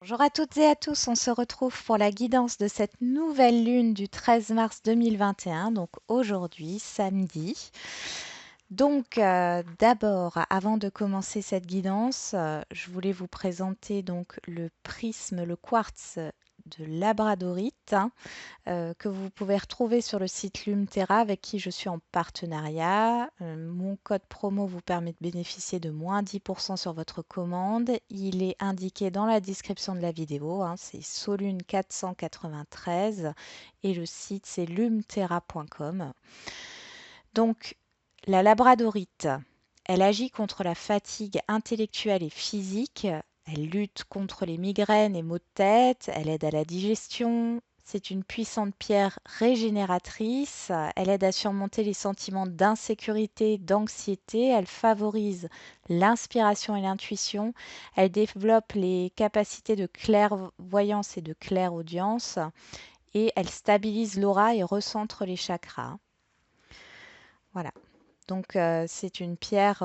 Bonjour à toutes et à tous, on se retrouve pour la guidance de cette nouvelle lune du 13 mars 2021, donc aujourd'hui, samedi. Donc d'abord, avant de commencer cette guidance, je voulais vous présenter donc le prisme, le quartz de labradorite, hein, que vous pouvez retrouver sur le site Lumterra avec qui je suis en partenariat. Mon code promo vous permet de bénéficier de moins 10% sur votre commande. Il est indiqué dans la description de la vidéo, hein, c'est Solune 493 et le site c'est lumterra.com. Donc la labradorite, elle agit contre la fatigue intellectuelle et physique. Elle lutte contre les migraines et maux de tête. Elle aide à la digestion. C'est une puissante pierre régénératrice. Elle aide à surmonter les sentiments d'insécurité, d'anxiété. Elle favorise l'inspiration et l'intuition. Elle développe les capacités de clairvoyance et de clairaudience. Et elle stabilise l'aura et recentre les chakras. Voilà. Donc c'est une pierre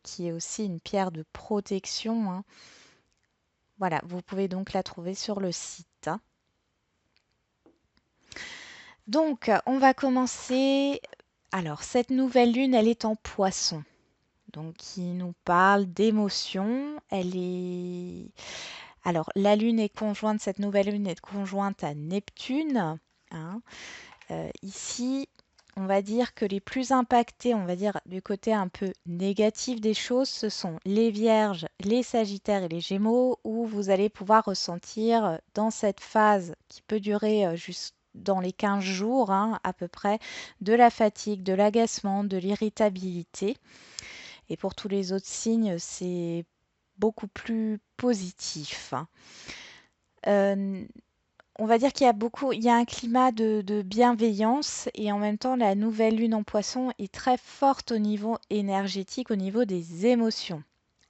qui est aussi une pierre de protection, hein. Voilà, vous pouvez donc la trouver sur le site, hein. Donc on va commencer. Alors cette nouvelle lune, elle est en poisson. Donc qui nous parle d'émotion. Elle est. Alors la lune est conjointe, cette nouvelle lune est conjointe à Neptune, hein. Ici, on va dire que les plus impactés, on va dire du côté un peu négatif des choses, ce sont les Vierges, les Sagittaires et les Gémeaux, où vous allez pouvoir ressentir dans cette phase qui peut durer juste dans les 15 jours, hein, à peu près, de la fatigue, de l'agacement, de l'irritabilité. Et pour tous les autres signes, c'est beaucoup plus positif, hein. Euh, on va dire qu'il y a beaucoup, il y a un climat de bienveillance et en même temps, la nouvelle lune en poisson est très forte au niveau énergétique, au niveau des émotions.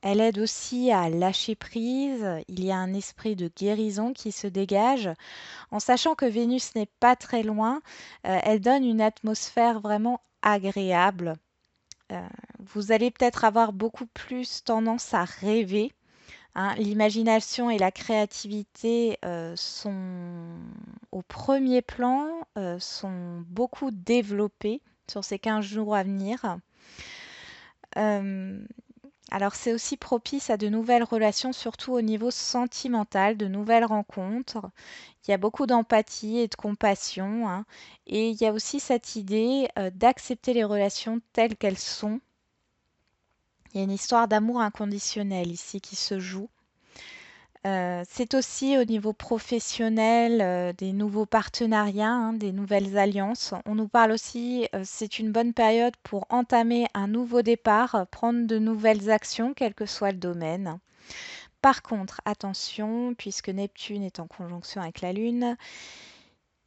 Elle aide aussi à lâcher prise. Il y a un esprit de guérison qui se dégage. En sachant que Vénus n'est pas très loin, elle donne une atmosphère vraiment agréable. Euh, Vous allez peut-être avoir beaucoup plus tendance à rêver, hein. L'imagination et la créativité sont au premier plan, sont beaucoup développées sur ces 15 jours à venir. Euh, alors c'est aussi propice à de nouvelles relations, surtout au niveau sentimental, de nouvelles rencontres. Il y a beaucoup d'empathie et de compassion, hein. Et il y a aussi cette idée d'accepter les relations telles qu'elles sont. Il y a une histoire d'amour inconditionnel ici qui se joue. C'est aussi au niveau professionnel, des nouveaux partenariats, hein, des nouvelles alliances. On nous parle aussi, c'est une bonne période pour entamer un nouveau départ, prendre de nouvelles actions, quel que soit le domaine. Par contre, attention, puisque Neptune est en conjonction avec la Lune,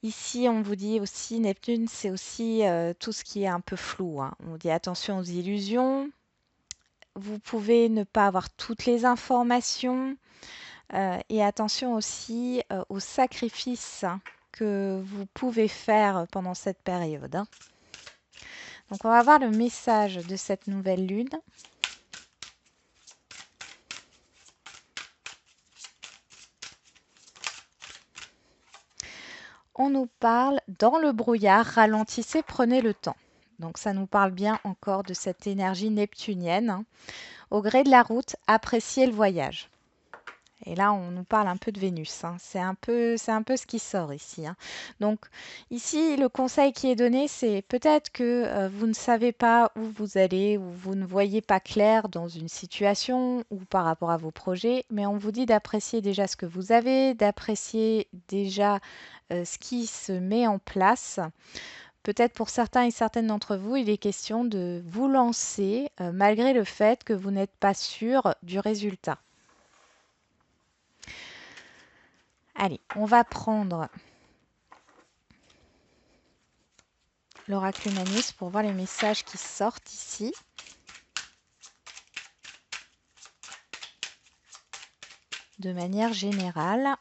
ici on vous dit aussi, Neptune, c'est aussi tout ce qui est un peu flou, hein. On dit attention aux illusions. Vous pouvez ne pas avoir toutes les informations. Et attention aussi aux sacrifices que vous pouvez faire pendant cette période, hein. Donc on va voir le message de cette nouvelle lune. On nous parle dans le brouillard, ralentissez, prenez le temps. Donc ça nous parle bien encore de cette énergie neptunienne, hein. Au gré de la route, appréciez le voyage. Et là, on nous parle un peu de Vénus, hein. C'est un peu ce qui sort ici, hein. Donc ici, le conseil qui est donné, c'est peut-être que vous ne savez pas où vous allez, ou vous ne voyez pas clair dans une situation ou par rapport à vos projets, mais on vous dit d'apprécier déjà ce que vous avez, d'apprécier déjà ce qui se met en place. Peut-être pour certains et certaines d'entre vous, il est question de vous lancer malgré le fait que vous n'êtes pas sûr du résultat. Allez, on va prendre l'oracle humaniste pour voir les messages qui sortent ici. De manière générale.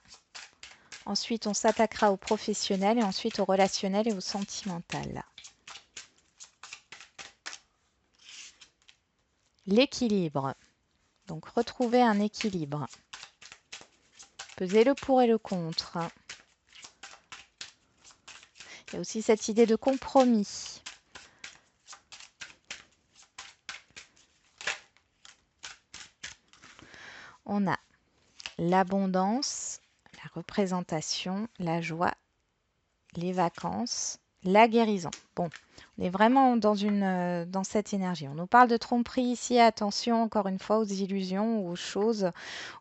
Ensuite, on s'attaquera au professionnel et ensuite au relationnel et au sentimental. L'équilibre. Donc, retrouver un équilibre. Pesez le pour et le contre. Il y a aussi cette idée de compromis. On a l'abondance, la représentation, la joie, les vacances, la guérison. Bon, on est vraiment dans cette énergie. On nous parle de tromperie ici. Attention, encore une fois, aux illusions, aux choses,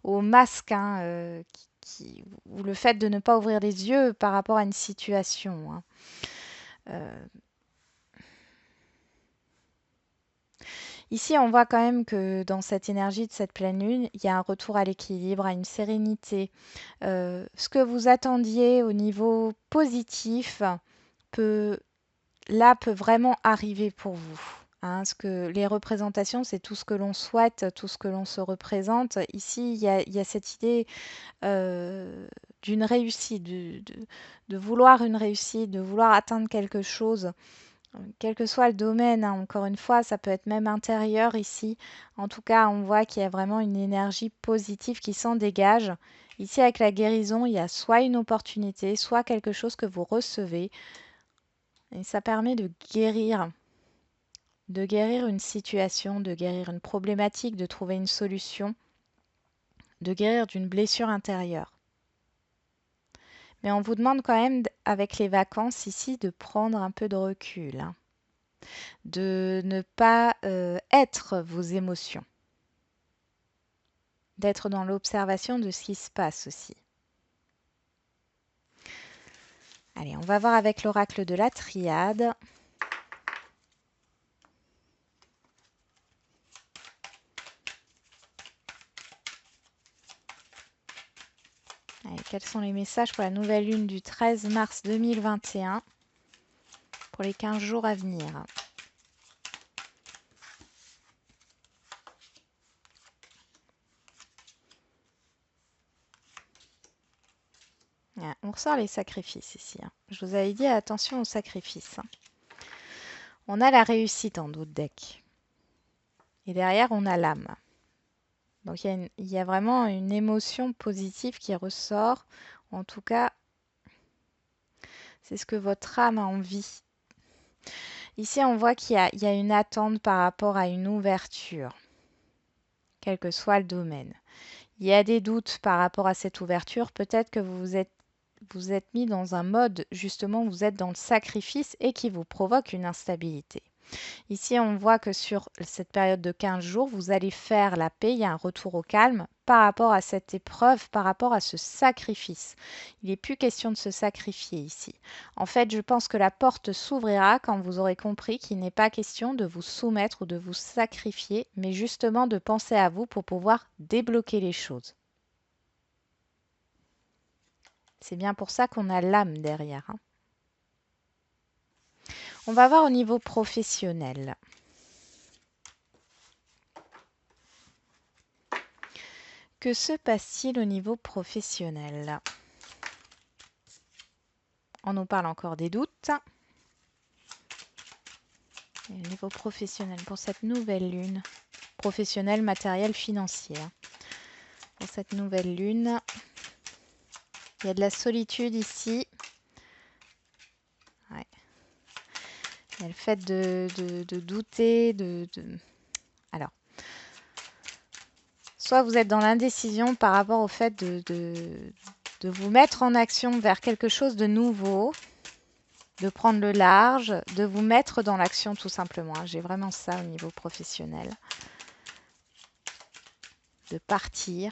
aux masques, hein, ou le fait de ne pas ouvrir les yeux par rapport à une situation. Hein. Ici, on voit quand même que dans cette énergie de cette pleine lune, il y a un retour à l'équilibre, à une sérénité. Ce que vous attendiez au niveau positif peut, peut vraiment arriver pour vous. Hein, ce que les représentations, c'est tout ce que l'on souhaite, tout ce que l'on se représente. Ici, il y a cette idée d'une réussite, de vouloir une réussite, de vouloir atteindre quelque chose. Quel que soit le domaine, hein, encore une fois, ça peut être même intérieur ici. En tout cas, on voit qu'il y a vraiment une énergie positive qui s'en dégage. Ici, avec la guérison, il y a soit une opportunité, soit quelque chose que vous recevez. Et ça permet de guérir une situation, de guérir une problématique, de trouver une solution, de guérir d'une blessure intérieure. Mais on vous demande quand même, avec les vacances ici, de prendre un peu de recul. Hein. De ne pas être vos émotions, d'être dans l'observation de ce qui se passe aussi. Allez, on va voir avec l'oracle de la triade. Allez, quels sont les messages pour la nouvelle lune du 13 mars 2021 pour les 15 jours à venir? On ressort les sacrifices ici. Hein. Je vous avais dit attention aux sacrifices. Hein. On a la réussite en d'autres decks. Et derrière, on a l'âme. Donc il y a vraiment une émotion positive qui ressort. En tout cas, c'est ce que votre âme a envie. Ici, on voit qu'il y a une attente par rapport à une ouverture, quel que soit le domaine. Il y a des doutes par rapport à cette ouverture. Peut-être que vous êtes mis dans un mode, justement, où vous êtes dans le sacrifice et qui vous provoque une instabilité. Ici, on voit que sur cette période de 15 jours, vous allez faire la paix, il y a un retour au calme par rapport à cette épreuve, par rapport à ce sacrifice. Il n'est plus question de se sacrifier ici. En fait, je pense que la porte s'ouvrira quand vous aurez compris qu'il n'est pas question de vous soumettre ou de vous sacrifier, mais justement de penser à vous pour pouvoir débloquer les choses. C'est bien pour ça qu'on a l'âme derrière. Hein. On va voir au niveau professionnel. Que se passe-t-il au niveau professionnel? On nous parle encore des doutes. Et au niveau professionnel, pour cette nouvelle lune, professionnel, matériel, financier. Pour cette nouvelle lune, il y a de la solitude ici. Ouais. Il y a le fait de douter, Alors, soit vous êtes dans l'indécision par rapport au fait de vous mettre en action vers quelque chose de nouveau, de prendre le large, de vous mettre dans l'action tout simplement. J'ai vraiment ça au niveau professionnel. De partir.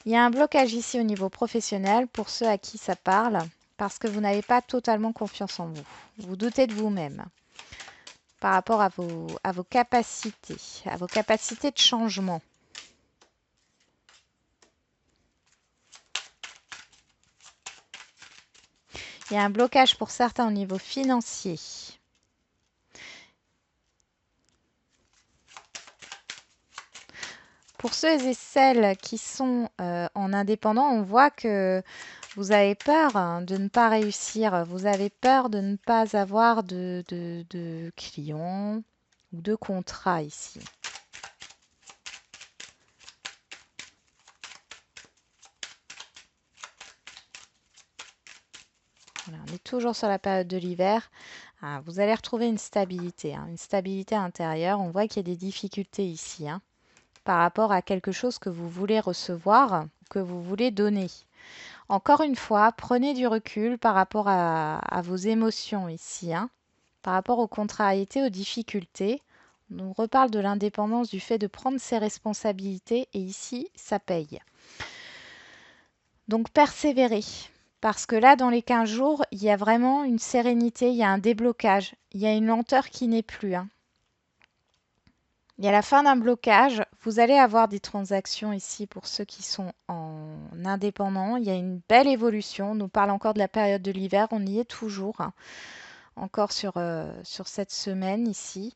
Il y a un blocage ici au niveau professionnel pour ceux à qui ça parle, parce que vous n'avez pas totalement confiance en vous. Vous doutez de vous-même par rapport à vos capacités de changement. Il y a un blocage pour certains au niveau financier. Pour ceux et celles qui sont en indépendant, on voit que vous avez peur de ne pas réussir. Vous avez peur de ne pas avoir de clients ou de contrats ici. Voilà, on est toujours sur la période de l'hiver. Ah, vous allez retrouver une stabilité intérieure. On voit qu'il y a des difficultés ici par rapport à quelque chose que vous voulez recevoir, que vous voulez donner. Encore une fois, prenez du recul par rapport à vos émotions ici, par rapport aux contrariétés, aux difficultés. On nous reparle de l'indépendance, du fait de prendre ses responsabilités, et ici, ça paye. Donc, persévérez. Parce que là, dans les 15 jours, il y a vraiment une sérénité, il y a un déblocage, il y a une lenteur qui n'est plus. Il y a la fin d'un blocage. Vous allez avoir des transactions ici pour ceux qui sont en indépendant. Il y a une belle évolution. On nous parle encore de la période de l'hiver. On y est toujours, encore sur cette semaine ici.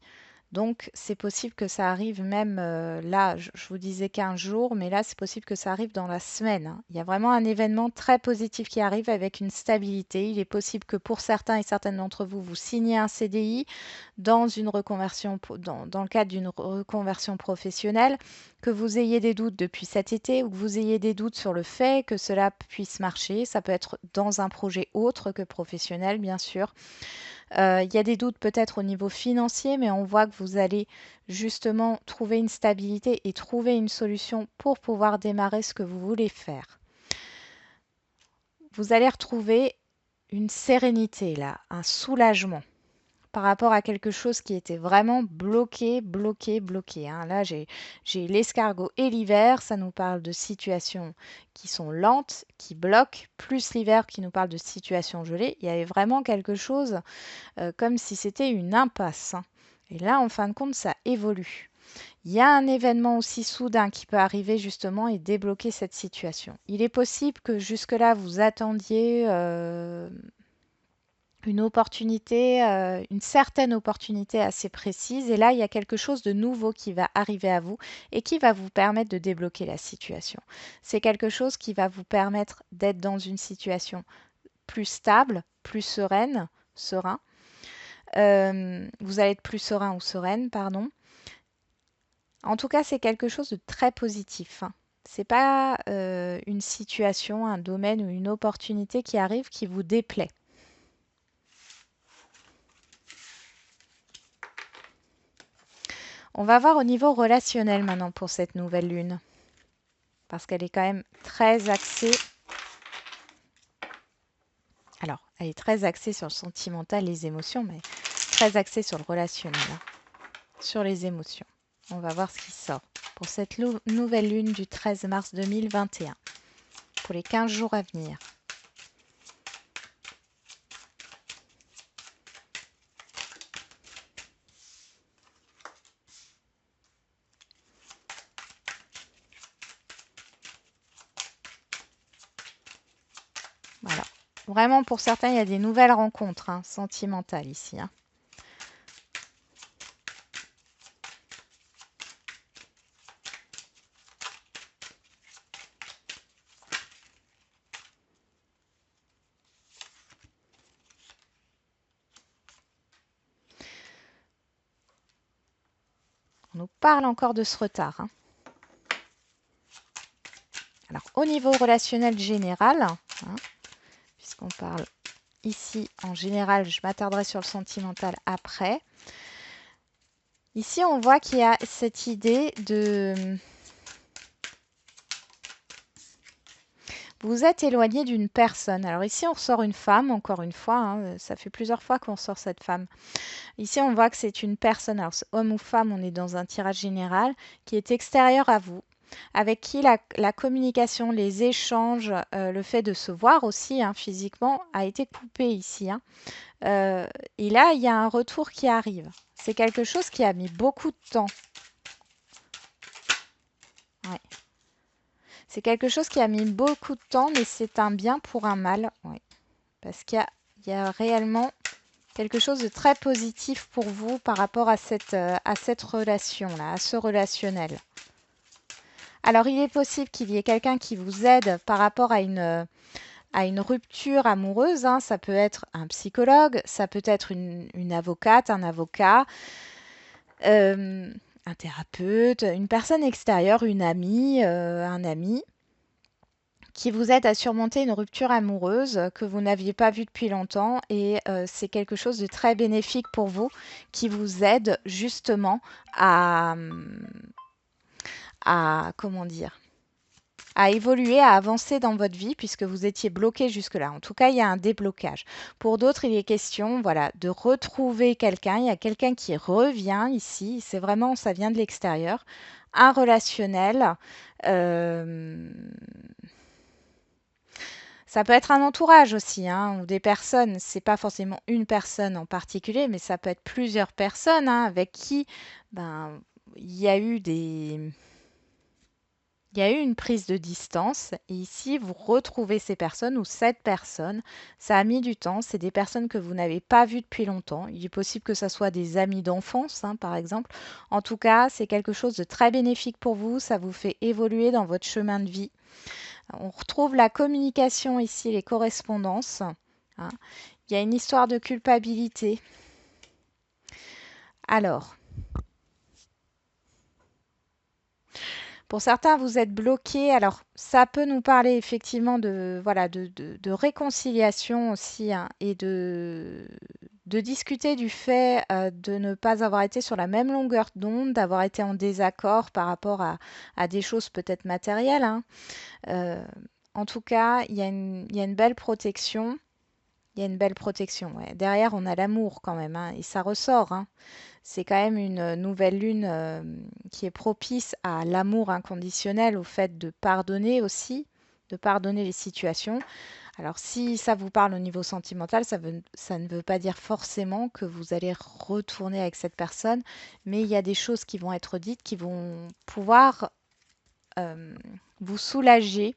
Donc, c'est possible que ça arrive même là, je vous disais 15 jours, mais là, c'est possible que ça arrive dans la semaine. Il y a vraiment un événement très positif qui arrive avec une stabilité. Il est possible que pour certains et certaines d'entre vous, vous signez un CDI dans une reconversion, dans le cadre d'une reconversion professionnelle, que vous ayez des doutes depuis cet été ou que vous ayez des doutes sur le fait que cela puisse marcher. Ça peut être dans un projet autre que professionnel, bien sûr. Il y a des doutes peut-être au niveau financier, mais on voit que vous allez justement trouver une stabilité et trouver une solution pour pouvoir démarrer ce que vous voulez faire. Vous allez retrouver une sérénité là, un soulagement par rapport à quelque chose qui était vraiment bloqué. Là, j'ai l'escargot et l'hiver, ça nous parle de situations qui sont lentes, qui bloquent, plus l'hiver qui nous parle de situations gelées. Il y avait vraiment quelque chose comme si c'était une impasse. Et là, en fin de compte, ça évolue. Il y a un événement aussi soudain qui peut arriver justement et débloquer cette situation. Il est possible que jusque-là, vous attendiez une opportunité, une certaine opportunité assez précise. Et là, il y a quelque chose de nouveau qui va arriver à vous et qui va vous permettre de débloquer la situation. C'est quelque chose qui va vous permettre d'être dans une situation plus stable, plus serein. Vous allez être plus serein ou sereine, pardon. En tout cas, c'est quelque chose de très positif. C'est pas une situation, un domaine ou une opportunité qui arrive qui vous déplaît. On va voir au niveau relationnel maintenant pour cette nouvelle lune. Parce qu'elle est quand même très axée. Alors, elle est très axée sur le sentimental, les émotions, mais très axée sur le relationnel, sur les émotions. On va voir ce qui sort pour cette nouvelle lune du 13 mars 2021, pour les 15 jours à venir. Voilà. Vraiment, pour certains, il y a des nouvelles rencontres sentimentales ici. On nous parle encore de ce retard. Alors, au niveau relationnel général, puisqu'on parle ici en général, je m'attarderai sur le sentimental après. Ici, on voit qu'il y a cette idée de... Vous êtes éloigné d'une personne. Alors ici, on ressort une femme, encore une fois. Ça fait plusieurs fois qu'on sort cette femme. Ici, on voit que c'est une personne, alors homme ou femme, on est dans un tirage général, qui est extérieur à vous, avec qui la communication, les échanges, le fait de se voir aussi physiquement a été coupé ici. Et là, il y a un retour qui arrive. C'est quelque chose qui a mis beaucoup de temps. Ouais. C'est quelque chose qui a mis beaucoup de temps, mais c'est un bien pour un mal. Ouais. Parce qu'il y a réellement quelque chose de très positif pour vous par rapport à cette relation-là, à ce relationnel. Alors, il est possible qu'il y ait quelqu'un qui vous aide par rapport à une rupture amoureuse, hein. Ça peut être un psychologue, ça peut être une avocate, un avocat, euh, un thérapeute, une personne extérieure, une amie, un ami, qui vous aide à surmonter une rupture amoureuse que vous n'aviez pas vue depuis longtemps. Et c'est quelque chose de très bénéfique pour vous, qui vous aide justement à, comment dire, à évoluer, à avancer dans votre vie puisque vous étiez bloqué jusque-là. En tout cas, il y a un déblocage. Pour d'autres, il est question, voilà, de retrouver quelqu'un. Il y a quelqu'un qui revient ici. C'est vraiment, ça vient de l'extérieur. Un relationnel. euh, Ça peut être un entourage aussi, hein, ou des personnes. C'est pas forcément une personne en particulier, mais ça peut être plusieurs personnes, hein, avec qui, ben, il y a eu des, il y a eu une prise de distance. Et ici, vous retrouvez ces personnes ou cette personne. Ça a mis du temps. C'est des personnes que vous n'avez pas vues depuis longtemps. Il est possible que ça soit des amis d'enfance, hein, par exemple. En tout cas, c'est quelque chose de très bénéfique pour vous. Ça vous fait évoluer dans votre chemin de vie. On retrouve la communication ici, les correspondances, hein. Il y a une histoire de culpabilité. Alors, pour certains, vous êtes bloqués. Alors, ça peut nous parler effectivement de, voilà, de réconciliation aussi, hein, et de discuter du fait de ne pas avoir été sur la même longueur d'onde, d'avoir été en désaccord par rapport à des choses peut-être matérielles, hein. Euh, En tout cas, il y a une belle protection. Il y a une belle protection, ouais. Derrière, on a l'amour quand même, hein, et ça ressort, hein. C'est quand même une nouvelle lune qui est propice à l'amour inconditionnel, au fait de pardonner aussi, de pardonner les situations. Alors, si ça vous parle au niveau sentimental, ça ne veut pas dire forcément que vous allez retourner avec cette personne, mais il y a des choses qui vont être dites qui vont pouvoir euh, vous soulager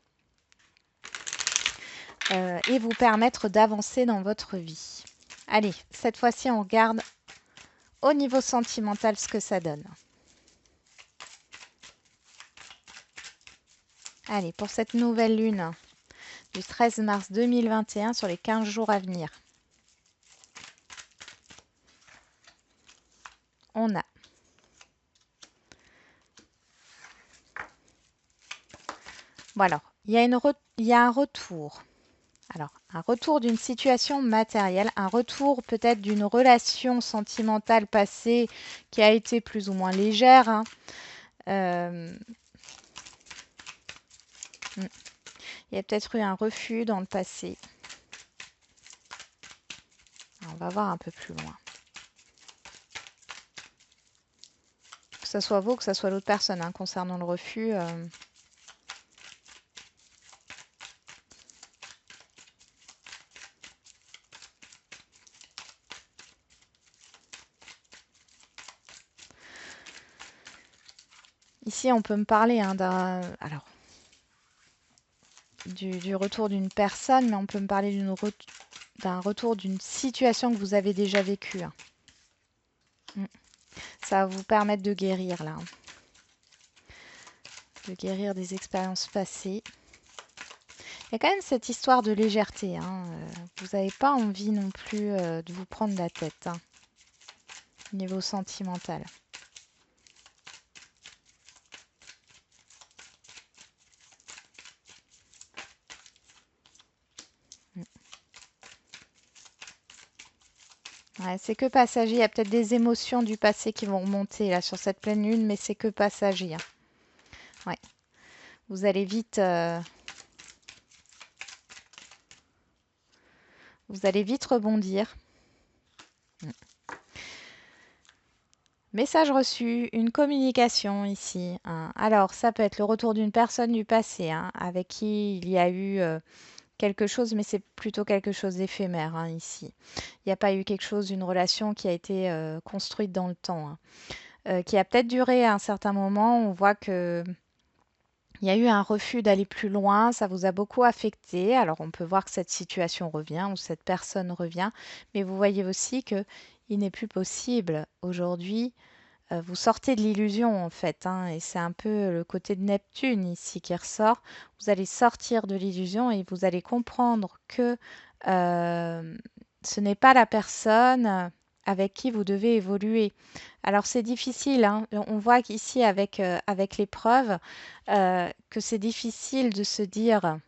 et vous permettre d'avancer dans votre vie. Allez, cette fois-ci, on regarde au niveau sentimental ce que ça donne. Allez, pour cette nouvelle lune du 13 mars 2021 sur les 15 jours à venir, on a bon alors, il y a un retour. Alors, un retour d'une situation matérielle, un retour peut-être d'une relation sentimentale passée qui a été plus ou moins légère, hein. Euh, il y a peut-être eu un refus dans le passé. On va voir un peu plus loin. Que ce soit vous, que ce soit l'autre personne, hein, concernant le refus. Ici, on peut me parler, hein, alors, du retour d'une personne, mais on peut me parler d'un retour d'une situation que vous avez déjà vécue, hein. Ça va vous permettre de guérir là, hein. De guérir des expériences passées. Il y a quand même cette histoire de légèreté, hein. Vous n'avez pas envie non plus de vous prendre la tête, hein, au niveau sentimental. Ouais, c'est que passager. Il y a peut-être des émotions du passé qui vont remonter là sur cette pleine lune, mais c'est que passager, hein. Ouais. Vous allez vite, vous allez vite rebondir. Message reçu, une communication ici, hein. Alors, ça peut être le retour d'une personne du passé, hein, avec qui il y a eu quelque chose, mais c'est plutôt quelque chose d'éphémère, hein, ici. Il n'y a pas eu quelque chose, une relation qui a été construite dans le temps, hein, qui a peut-être duré un certain moment. On voit que il y a eu un refus d'aller plus loin, ça vous a beaucoup affecté. Alors on peut voir que cette situation revient ou cette personne revient, mais vous voyez aussi que il n'est plus possible aujourd'hui vous sortez de l'illusion en fait, hein, et c'est un peu le côté de Neptune ici qui ressort. Vous allez sortir de l'illusion et vous allez comprendre que euh, ce n'est pas la personne avec qui vous devez évoluer. Alors c'est difficile, hein. On voit qu'ici avec l'épreuve, que c'est difficile de se dire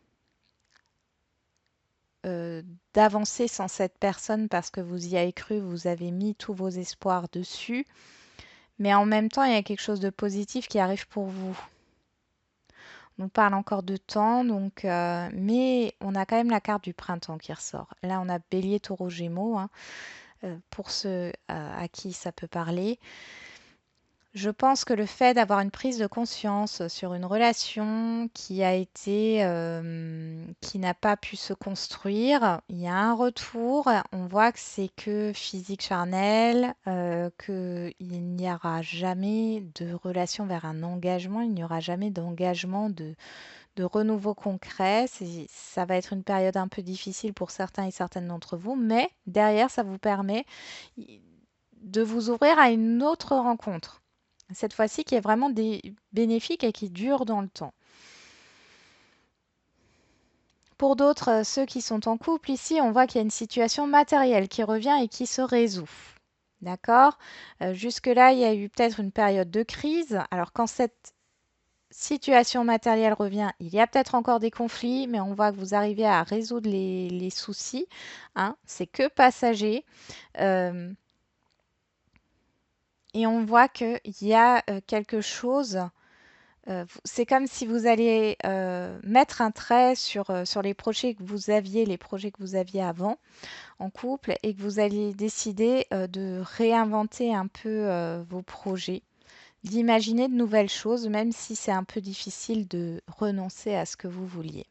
euh, d'avancer sans cette personne parce que vous y avez cru, vous avez mis tous vos espoirs dessus. Mais en même temps, il y a quelque chose de positif qui arrive pour vous. On nous parle encore de temps, donc, mais on a quand même la carte du printemps qui ressort. Là, on a Bélier, Taureau, Gémeaux, hein, pour ceux à qui ça peut parler. Je pense que le fait d'avoir une prise de conscience sur une relation qui n'a pas pu se construire, il y a un retour. On voit que c'est que physique charnel, qu'il n'y aura jamais de relation vers un engagement, il n'y aura jamais d'engagement de renouveau concret. Ça va être une période un peu difficile pour certains et certaines d'entre vous, mais derrière, ça vous permet de vous ouvrir à une autre rencontre. Cette fois-ci qui est vraiment bénéfique et qui dure dans le temps. Pour d'autres, ceux qui sont en couple, ici, on voit qu'il y a une situation matérielle qui revient et qui se résout. D'accord. Jusque-là, il y a eu peut-être une période de crise. Alors quand cette situation matérielle revient, il y a peut-être encore des conflits, mais on voit que vous arrivez à résoudre les soucis, hein. C'est que passager. Euh, et on voit qu'il y a quelque chose. C'est comme si vous alliez mettre un trait sur les projets que vous aviez avant en couple et que vous alliez décider de réinventer un peu vos projets, d'imaginer de nouvelles choses, même si c'est un peu difficile de renoncer à ce que vous vouliez.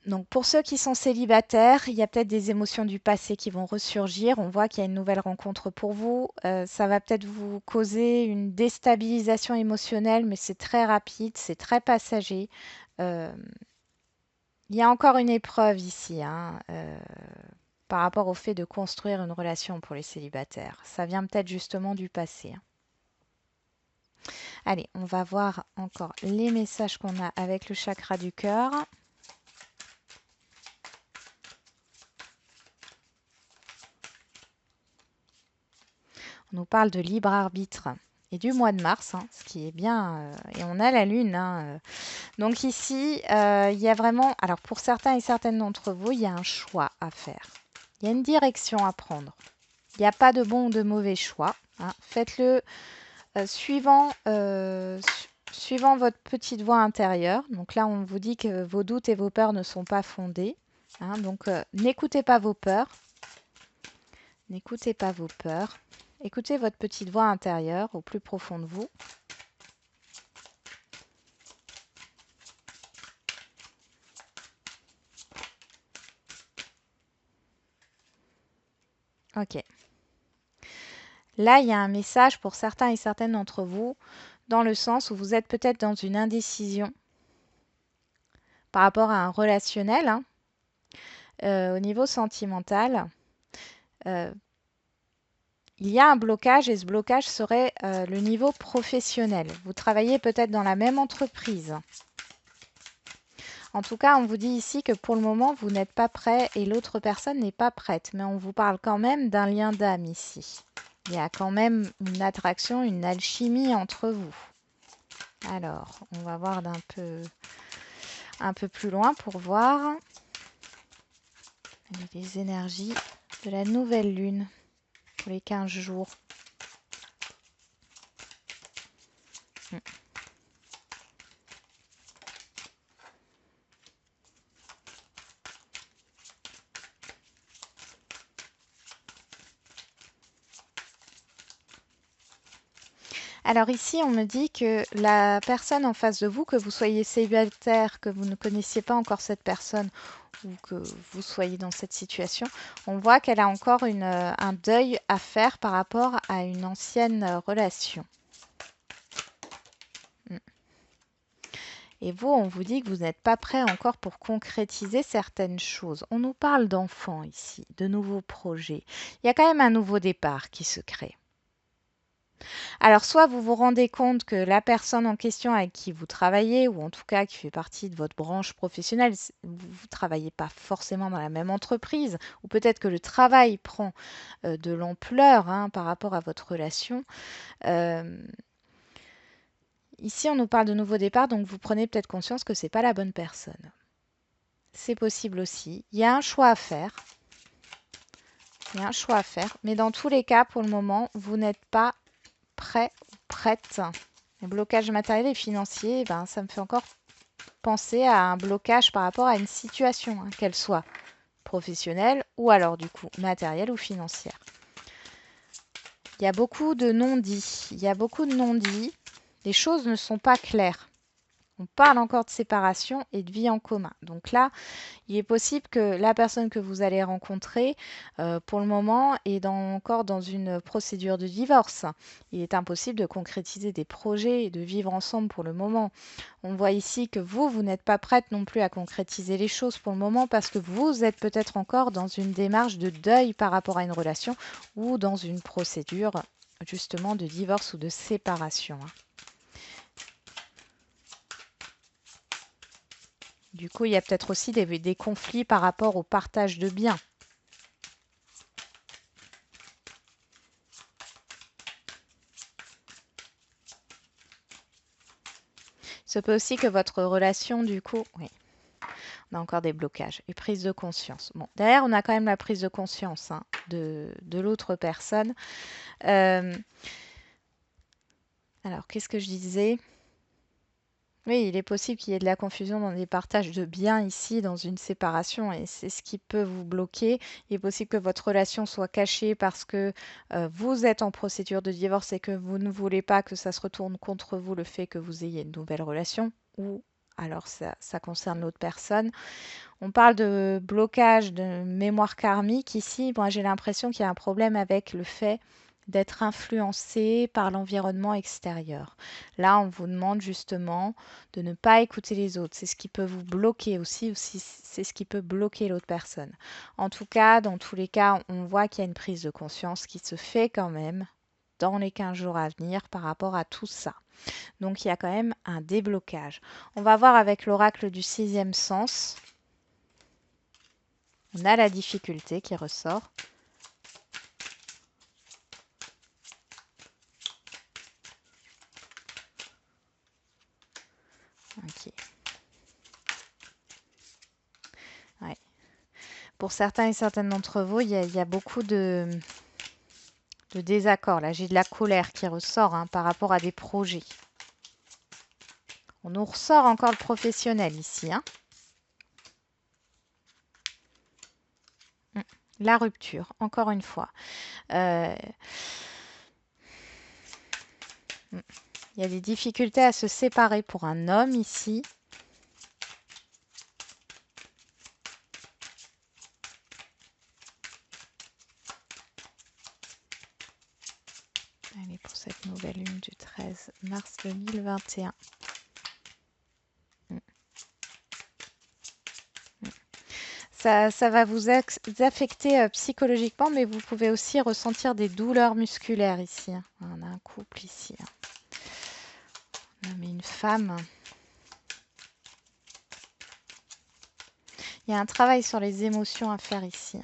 Donc pour ceux qui sont célibataires, il y a peut-être des émotions du passé qui vont ressurgir. On voit qu'il y a une nouvelle rencontre pour vous. Ça va peut-être vous causer une déstabilisation émotionnelle, mais c'est très rapide, c'est très passager. Euh, il y a encore une épreuve ici, hein, par rapport au fait de construire une relation pour les célibataires. Ça vient peut-être justement du passé, hein. Allez, on va voir encore les messages qu'on a avec le chakra du cœur. On nous parle de libre arbitre et du mois de mars, hein, ce qui est bien. Et on a la lune, hein. Donc ici, il y a vraiment, alors pour certains et certaines d'entre vous, il y a un choix à faire. Il y a une direction à prendre. Il n'y a pas de bon ou de mauvais choix, hein. Faites-le suivant votre petite voix intérieure. Donc là, on vous dit que vos doutes et vos peurs ne sont pas fondés, hein. Donc n'écoutez pas vos peurs. N'écoutez pas vos peurs. Écoutez votre petite voix intérieure au plus profond de vous. Ok. Là, il y a un message pour certains et certaines d'entre vous, dans le sens où vous êtes peut-être dans une indécision par rapport à un relationnel, hein. Au niveau sentimental. Euh, il y a un blocage et ce blocage serait le niveau professionnel. Vous travaillez peut-être dans la même entreprise. En tout cas, on vous dit ici que pour le moment, vous n'êtes pas prêt et l'autre personne n'est pas prête. Mais on vous parle quand même d'un lien d'âme ici. Il y a quand même une attraction, une alchimie entre vous. Alors, on va voir un peu plus loin pour voir les énergies de la nouvelle lune pour les 15 jours. Alors ici, on me dit que la personne en face de vous, que vous soyez célibataire, que vous ne connaissiez pas encore cette personne ou que vous soyez dans cette situation, on voit qu'elle a encore un deuil à faire par rapport à une ancienne relation. Mm. Et vous, on vous dit que vous n'êtes pas prêt encore pour concrétiser certaines choses. On nous parle d'enfants ici, de nouveaux projets. Il y a quand même un nouveau départ qui se crée. Alors, soit vous vous rendez compte que la personne en question avec qui vous travaillez, ou en tout cas qui fait partie de votre branche professionnelle, vous ne travaillez pas forcément dans la même entreprise, ou peut-être que le travail prend de l'ampleur hein, par rapport à votre relation. Euh, Ici, on nous parle de nouveau départ, donc vous prenez peut-être conscience que c'est pas la bonne personne. C'est possible aussi. Il y a un choix à faire. Il y a un choix à faire. Mais dans tous les cas, pour le moment, vous n'êtes pas prêt ou prête. Les blocages matériels et financiers, ben, ça me fait encore penser à un blocage par rapport à une situation, hein, qu'elle soit professionnelle ou alors du coup matérielle ou financière. Il y a beaucoup de non-dits. Il y a beaucoup de non-dits. Les choses ne sont pas claires. On parle encore de séparation et de vie en commun. Donc là, il est possible que la personne que vous allez rencontrer, pour le moment, est encore dans une procédure de divorce. Il est impossible de concrétiser des projets et de vivre ensemble pour le moment. On voit ici que vous n'êtes pas prête non plus à concrétiser les choses pour le moment parce que vous êtes peut-être encore dans une démarche de deuil par rapport à une relation ou dans une procédure justement de divorce ou de séparation, hein. Du coup, il y a peut-être aussi des conflits par rapport au partage de biens. Il se peut aussi que votre relation, du coup, oui, on a encore des blocages et prise de conscience. Bon, derrière, on a quand même la prise de conscience hein, de l'autre personne. Euh, alors, qu'est-ce que je disais? Oui, il est possible qu'il y ait de la confusion dans les partages de biens ici, dans une séparation, et c'est ce qui peut vous bloquer. Il est possible que votre relation soit cachée parce que vous êtes en procédure de divorce et que vous ne voulez pas que ça se retourne contre vous, le fait que vous ayez une nouvelle relation, ou alors ça concerne l'autre personne. On parle de blocage de mémoire karmique ici. Moi, j'ai l'impression qu'il y a un problème avec le fait d'être influencé par l'environnement extérieur. Là, on vous demande justement de ne pas écouter les autres. C'est ce qui peut vous bloquer aussi, ou c'est ce qui peut bloquer l'autre personne. En tout cas, dans tous les cas, on voit qu'il y a une prise de conscience qui se fait quand même dans les 15 jours à venir par rapport à tout ça. Donc, il y a quand même un déblocage. On va voir avec l'oracle du sixième sens. On a la difficulté qui ressort. Ok. Ouais. Pour certains et certaines d'entre vous, il y a beaucoup de désaccords. Là, j'ai de la colère qui ressort hein, par rapport à des projets. On nous ressort encore le professionnel ici. Hein. La rupture, encore une fois. Euh, il y a des difficultés à se séparer pour un homme ici. Allez, pour cette nouvelle lune du 13 mars 2021. Ça va vous affecter psychologiquement, mais vous pouvez aussi ressentir des douleurs musculaires ici. Hein. On a un couple ici. Hein. Un homme et une femme. Il y a un travail sur les émotions à faire ici.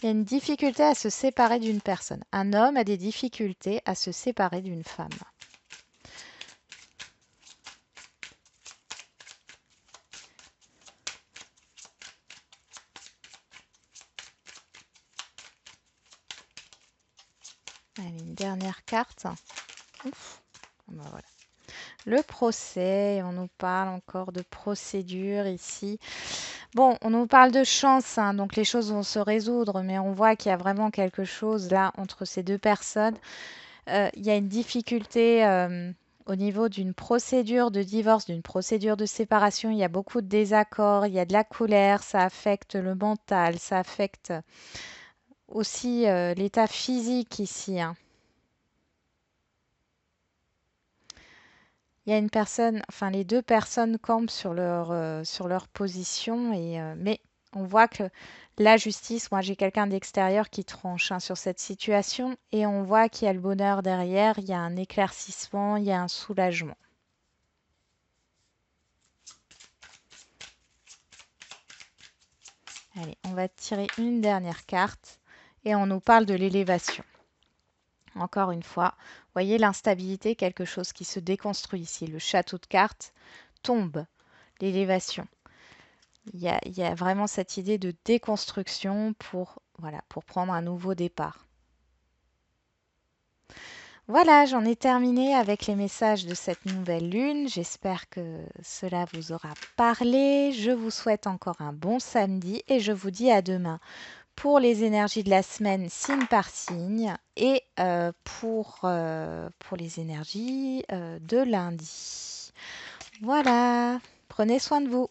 Il y a une difficulté à se séparer d'une personne. Un homme a des difficultés à se séparer d'une femme. Allez, une dernière carte. Ouf. Ben voilà. Le procès, on nous parle encore de procédure ici. Bon, on nous parle de chance, hein, donc les choses vont se résoudre, mais on voit qu'il y a vraiment quelque chose là entre ces deux personnes. Il y a une difficulté au niveau d'une procédure de divorce, d'une procédure de séparation. Il y a beaucoup de désaccords, il y a de la colère, ça affecte le mental, ça affecte aussi l'état physique ici. Hein. Il y a une personne, enfin les deux personnes campent sur leur position, mais On voit que la justice, moi j'ai quelqu'un d'extérieur qui tranche hein, sur cette situation et on voit qu'il y a le bonheur derrière, il y a un éclaircissement, il y a un soulagement. Allez, on va tirer une dernière carte et on nous parle de l'élévation. Encore une fois, voyez l'instabilité, quelque chose qui se déconstruit ici. Le château de cartes tombe, l'élévation. Il y a vraiment cette idée de déconstruction pour, voilà, pour prendre un nouveau départ. Voilà, j'en ai terminé avec les messages de cette nouvelle lune. J'espère que cela vous aura parlé. Je vous souhaite encore un bon samedi et je vous dis à demain pour les énergies de la semaine, signe par signe, et pour les énergies de lundi. Voilà, prenez soin de vous.